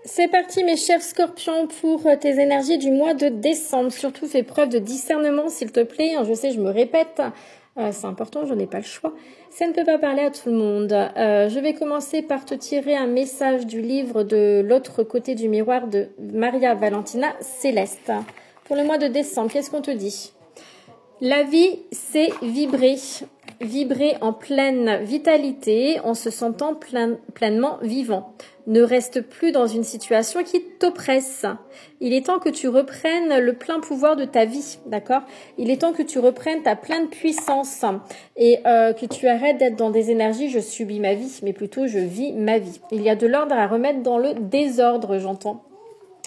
C'est parti mes chers scorpions pour tes énergies du mois de décembre. Surtout fais preuve de discernement s'il te plaît. Je sais, je me répète, c'est important, je n'ai pas le choix. Ça ne peut pas parler à tout le monde. Je vais commencer par te tirer un message du livre de l'autre côté du miroir de Maria Valentina Céleste. Pour le mois de décembre, qu'est-ce qu'on te dit ? La vie, c'est vibrer. Vibrer en pleine vitalité, en se sentant pleinement vivant. Ne reste plus dans une situation qui t'oppresse. Il est temps que tu reprennes le plein pouvoir de ta vie, d'accord ? Il est temps que tu reprennes ta pleine puissance et que tu arrêtes d'être dans des énergies « je subis ma vie », mais plutôt « je vis ma vie ». Il y a de l'ordre à remettre dans le désordre, j'entends.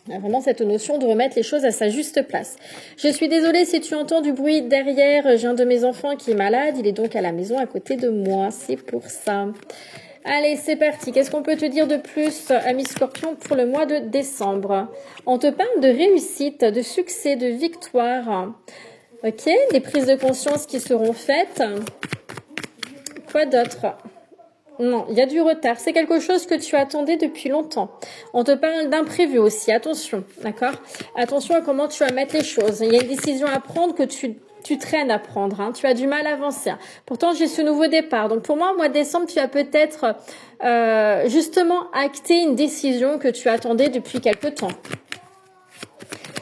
Il y a vraiment cette notion de remettre les choses à sa juste place. Je suis désolée si tu entends du bruit derrière. J'ai un de mes enfants qui est malade. Il est donc à la maison à côté de moi. C'est pour ça. Allez, c'est parti. Qu'est-ce qu'on peut te dire de plus, ami Scorpion, pour le mois de décembre ? On te parle de réussite, de succès, de victoire. Ok, des prises de conscience qui seront faites. Quoi d'autre ? Non, il y a du retard. C'est quelque chose que tu attendais depuis longtemps. On te parle d'imprévu aussi. Attention, d'accord ? Attention à comment tu vas mettre les choses. Il y a une décision à prendre que tu traînes à prendre. Hein. Tu as du mal à avancer. Pourtant, j'ai ce nouveau départ. Donc, pour moi, au mois de décembre, tu vas peut-être justement acter une décision que tu attendais depuis quelque temps.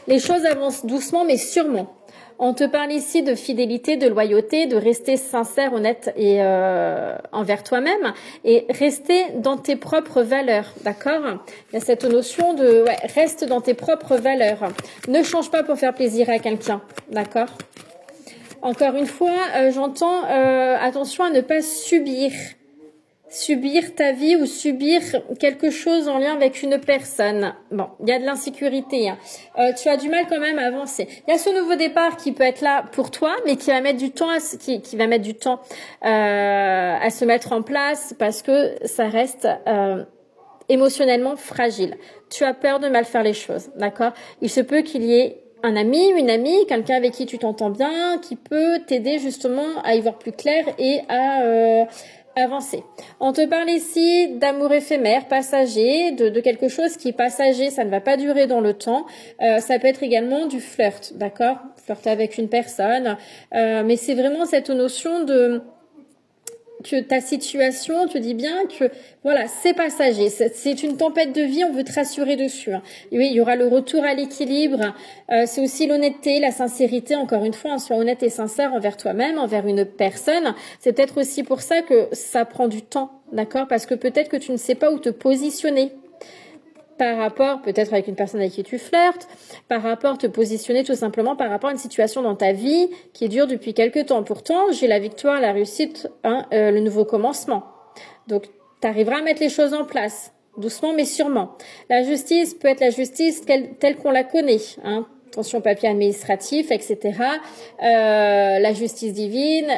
Les choses avancent doucement, mais sûrement. On te parle ici de fidélité, de loyauté, de rester sincère, honnête et envers toi-même et rester dans tes propres valeurs, d'accord ? Il y a cette notion de reste dans tes propres valeurs. Ne change pas pour faire plaisir à quelqu'un, d'accord ? Encore une fois, j'entends attention à ne pas subir ta vie ou subir quelque chose en lien avec une personne. Bon, il y a de l'insécurité. Hein. Tu as du mal quand même à avancer. Il y a ce nouveau départ qui peut être là pour toi, mais qui va mettre du temps à se mettre en place parce que ça reste émotionnellement fragile. Tu as peur de mal faire les choses, d'accord ? Il se peut qu'il y ait un ami, une amie, quelqu'un avec qui tu t'entends bien, qui peut t'aider justement à y voir plus clair et à avancer. On te parle ici d'amour éphémère, passager, de quelque chose qui est passager, ça ne va pas durer dans le temps. Ça peut être également du flirt, d'accord ? Flirter avec une personne. Mais c'est vraiment cette notion de que ta situation, tu dis bien que voilà, c'est passager, c'est une tempête de vie, on veut te rassurer dessus. Hein. Oui, il y aura le retour à l'équilibre, c'est aussi l'honnêteté, la sincérité, encore une fois, hein, sois honnête et sincère envers toi-même, envers une personne. C'est peut-être aussi pour ça que ça prend du temps, d'accord ? Parce que peut-être que tu ne sais pas où te positionner. Par rapport, peut-être avec une personne avec qui tu flirtes, par rapport te positionner tout simplement par rapport à une situation dans ta vie qui dure depuis quelque temps. Pourtant, j'ai la victoire, la réussite, hein, le nouveau commencement. Donc, tu arriveras à mettre les choses en place, doucement mais sûrement. La justice peut être la justice telle qu'on la connaît, hein. Attention, papier administratif, etc. La justice divine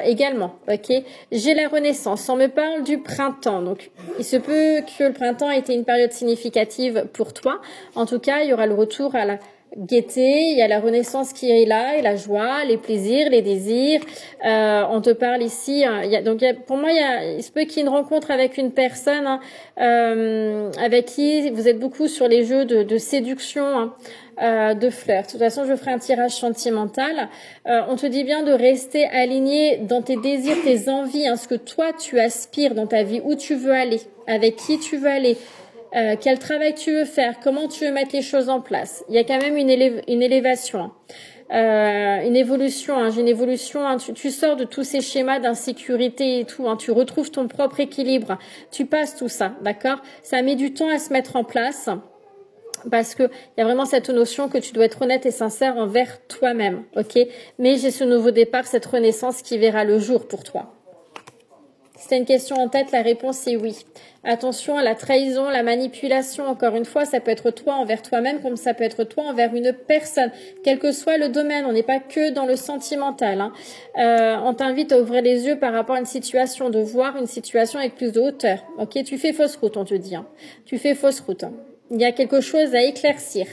également. Ok. J'ai la Renaissance. On me parle du printemps. Donc, il se peut que le printemps ait été une période significative pour toi. En tout cas, il y aura le retour à la gaieté, il y a la Renaissance qui est là, et la joie, les plaisirs, les désirs. On te parle ici. Hein, pour moi, il se peut qu'il y ait une rencontre avec une personne hein, avec qui vous êtes beaucoup sur les jeux de séduction. Hein, de flirt. De toute façon, je ferai un tirage sentimental. On te dit bien de rester aligné dans tes désirs, tes envies, hein, ce que toi tu aspires dans ta vie, où tu veux aller, avec qui tu veux aller, quel travail tu veux faire, comment tu veux mettre les choses en place. Il y a quand même une élévation. Une évolution, hein, j'ai une évolution, hein, tu sors de tous ces schémas d'insécurité et tout, hein, tu retrouves ton propre équilibre, tu passes tout ça, d'accord ? Ça met du temps à se mettre en place. Parce que il y a vraiment cette notion que tu dois être honnête et sincère envers toi-même, ok ? Mais j'ai ce nouveau départ, cette renaissance qui verra le jour pour toi. Si tu as une question en tête, la réponse est oui. Attention à la trahison, la manipulation, encore une fois, ça peut être toi envers toi-même comme ça peut être toi envers une personne, quel que soit le domaine, on n'est pas que dans le sentimental. Hein. On t'invite à ouvrir les yeux par rapport à une situation, de voir une situation avec plus de hauteur. Ok ? Tu fais fausse route, on te dit. Hein. Tu fais fausse route. Hein. Il y a quelque chose à éclaircir.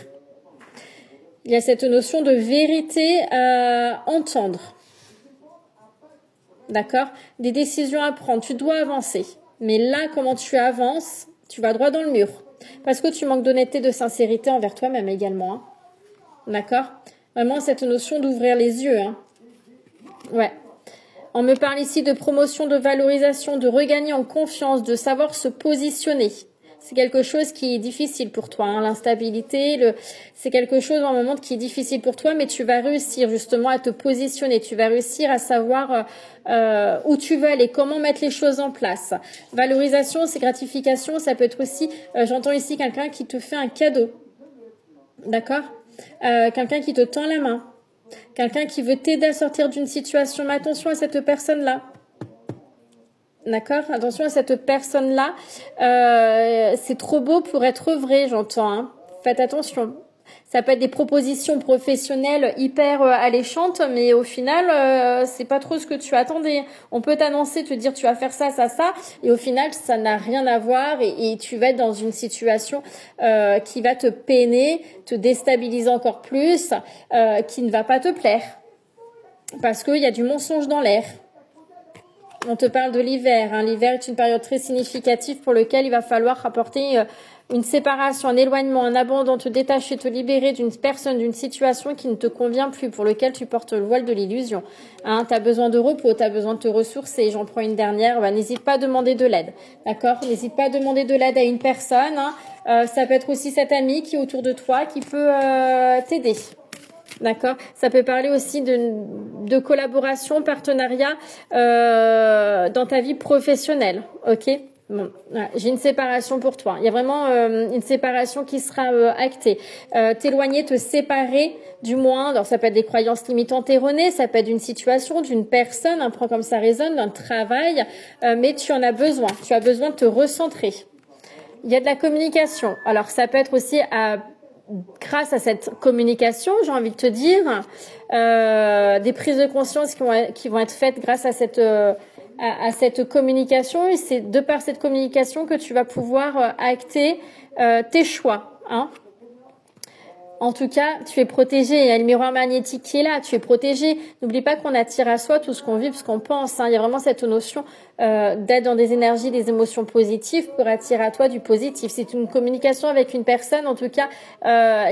Il y a cette notion de vérité à entendre. D'accord ? Des décisions à prendre. Tu dois avancer. Mais là, comment tu avances ? Tu vas droit dans le mur. Parce que tu manques d'honnêteté, de sincérité envers toi-même également. Hein. D'accord? Vraiment, cette notion d'ouvrir les yeux. Hein. Ouais. On me parle ici de promotion, de valorisation, de regagner en confiance, de savoir se positionner. C'est quelque chose qui est difficile pour toi, hein, l'instabilité, c'est quelque chose en moment qui est difficile pour toi, mais tu vas réussir justement à te positionner, tu vas réussir à savoir où tu veux aller, comment mettre les choses en place. Valorisation, c'est gratification, ça peut être aussi, j'entends ici quelqu'un qui te fait un cadeau, d'accord, quelqu'un qui te tend la main, quelqu'un qui veut t'aider à sortir d'une situation, mais attention à cette personne-là. D'accord? Attention à cette personne-là. C'est trop beau pour être vrai, j'entends. Hein. Faites attention. Ça peut être des propositions professionnelles hyper alléchantes, mais au final, c'est pas trop ce que tu attendais. On peut t'annoncer, te dire tu vas faire ça, ça, ça, et au final, ça n'a rien à voir et tu vas être dans une situation qui va te peiner, te déstabiliser encore plus, qui ne va pas te plaire. Parce qu'il y a du mensonge dans l'air. On te parle de l'hiver. Hein. L'hiver est une période très significative pour laquelle il va falloir apporter une séparation, un éloignement, un abandon, te détacher, te libérer d'une personne, d'une situation qui ne te convient plus, pour lequel tu portes le voile de l'illusion. Hein, tu as besoin de repos, tu as besoin de te ressourcer. J'en prends une dernière. N'hésite pas à demander de l'aide. D'accord? N'hésite pas à demander de l'aide à une personne. Hein. Ça peut être aussi cet ami qui est autour de toi, qui peut t'aider. D'accord. Ça peut parler aussi de collaboration, partenariat dans ta vie professionnelle. Ok. Bon, voilà. J'ai une séparation pour toi. Il y a vraiment une séparation qui sera actée. T'éloigner, te séparer, du moins. Alors ça peut être des croyances limitantes erronées, ça peut être d'une situation, d'une personne. Hein, prends comme ça résonne, d'un travail. Mais tu en as besoin. Tu as besoin de te recentrer. Il y a de la communication. Alors ça peut être aussi grâce à cette communication, j'ai envie de te dire, des prises de conscience qui vont être faites grâce à cette communication. Et c'est de par cette communication que tu vas pouvoir acter tes choix. Hein. En tout cas, tu es protégé. Il y a le miroir magnétique qui est là. Tu es protégé. N'oublie pas qu'on attire à soi tout ce qu'on vit, ce qu'on pense. Hein. Il y a vraiment cette notion d'être dans des énergies, des émotions positives pour attirer à toi du positif. C'est une communication avec une personne, en tout cas,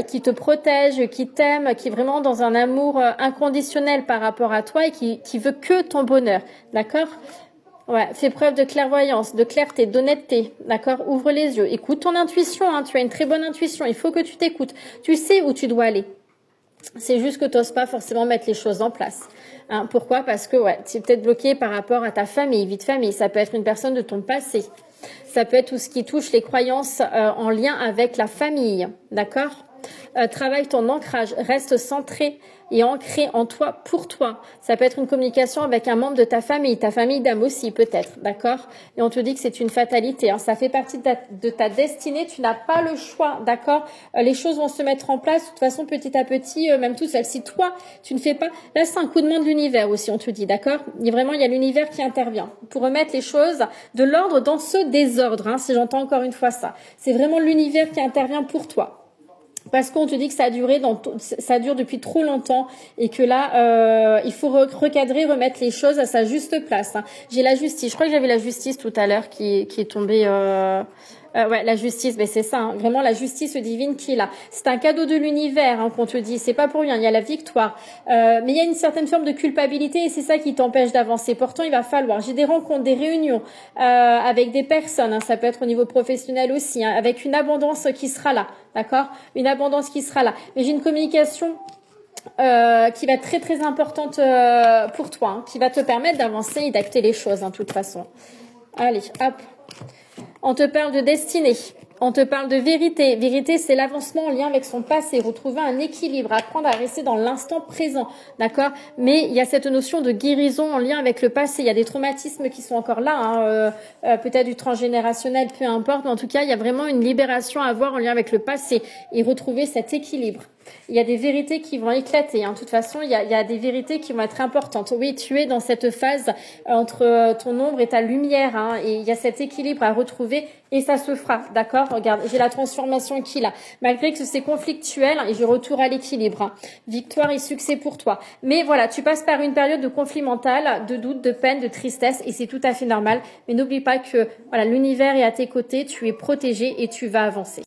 qui te protège, qui t'aime, qui est vraiment dans un amour inconditionnel par rapport à toi et qui veut que ton bonheur. D'accord ? Ouais, fais preuve de clairvoyance, de clarté, d'honnêteté, d'accord? Ouvre les yeux, écoute ton intuition, hein, tu as une très bonne intuition, il faut que tu t'écoutes. Tu sais où tu dois aller. C'est juste que tu n'oses pas forcément mettre les choses en place. Hein, pourquoi? Parce que tu es peut-être bloqué par rapport à ta famille, vie de famille. Ça peut être une personne de ton passé. Ça peut être tout ce qui touche les croyances en lien avec la famille, d'accord? Travaille ton ancrage, reste centré et ancré en toi pour toi. Ça peut être une communication avec un membre de ta famille d'âme aussi peut-être, d'accord? Et on te dit que c'est une fatalité, hein. Ça fait partie de ta destinée, tu n'as pas le choix, d'accord? Les choses vont se mettre en place de toute façon petit à petit, même tout seul. Si toi, tu ne fais pas... Là, c'est un coup de main de l'univers aussi, on te dit, d'accord? Il y a l'univers qui intervient pour remettre les choses de l'ordre dans ce désordre, hein, si j'entends encore une fois ça. C'est vraiment l'univers qui intervient pour toi. Parce qu'on te dit que ça dure depuis trop longtemps et que là, il faut recadrer, remettre les choses à sa juste place. Hein. J'ai la justice. Je crois que j'avais la justice tout à l'heure qui est tombée. La justice, mais c'est ça. Hein. Vraiment la justice divine qui est là. C'est un cadeau de l'univers hein, qu'on te dit. C'est pas pour rien. Il y a la victoire, mais il y a une certaine forme de culpabilité et c'est ça qui t'empêche d'avancer. Pourtant, il va falloir. J'ai des rencontres, des réunions avec des personnes. Hein, ça peut être au niveau professionnel aussi, hein, avec une abondance qui sera là. D'accord, une abondance qui sera là. Mais j'ai une communication qui va être très très importante pour toi, hein, qui va te permettre d'avancer et d'acter les choses, hein, de toute façon. Allez, hop. On te parle de destinée. On te parle de vérité. Vérité, c'est l'avancement en lien avec son passé, retrouver un équilibre, apprendre à rester dans l'instant présent, d'accord? Mais il y a cette notion de guérison en lien avec le passé. Il y a des traumatismes qui sont encore là, hein, peut-être du transgénérationnel, peu importe. Mais en tout cas, il y a vraiment une libération à avoir en lien avec le passé et retrouver cet équilibre. Il y a des vérités qui vont éclater. Hein. De toute façon, il y a des vérités qui vont être importantes. Oui, tu es dans cette phase entre ton ombre et ta lumière. Hein, et il y a cet équilibre à retrouver et ça se fera, d'accord? regarde, j'ai la transformation qui est là. Malgré que c'est conflictuel, et j'ai retour à l'équilibre. Hein. Victoire et succès pour toi. Mais voilà, tu passes par une période de conflit mental, de doute, de peine, de tristesse, et c'est tout à fait normal. Mais n'oublie pas que voilà, l'univers est à tes côtés, tu es protégé et tu vas avancer.